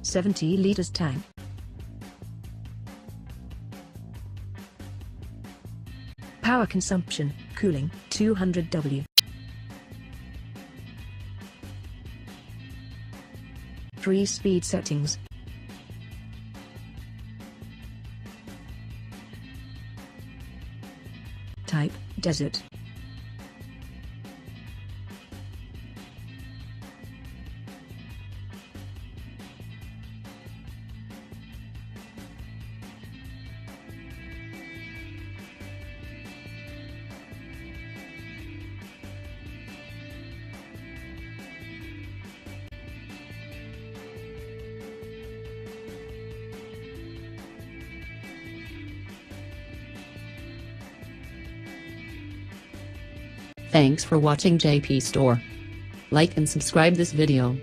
70 liters tank. Power consumption, cooling, 200 W. 3 speed settings. Type, desert. Thanks for watching JP Store. Like and subscribe this video.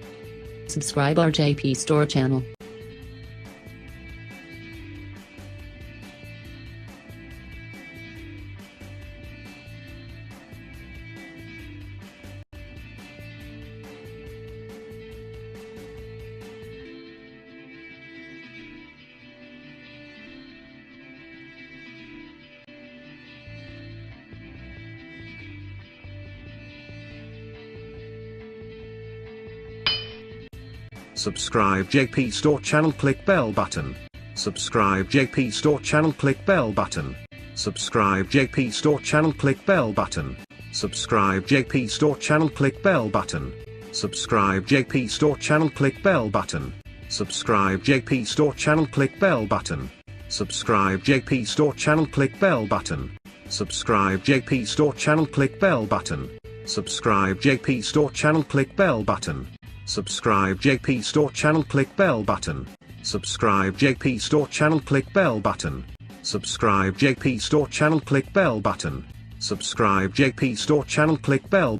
Subscribe our JP Store channel. Subscribe JP Store channel, click bell button. Subscribe JP Store channel, click bell button. Subscribe JP Store channel, click bell button. Subscribe JP Store channel, click bell button. Subscribe JP Store channel, click bell button. Subscribe JP Store channel, click bell button. Subscribe JP Store channel, click bell button. Subscribe JP Store channel, click bell button. Subscribe JP Store channel, click bell button. Subscribe JP Store channel, click bell button. Subscribe JP Store channel, click bell button. Subscribe JP Store channel, click bell button. Subscribe JP Store channel, click bell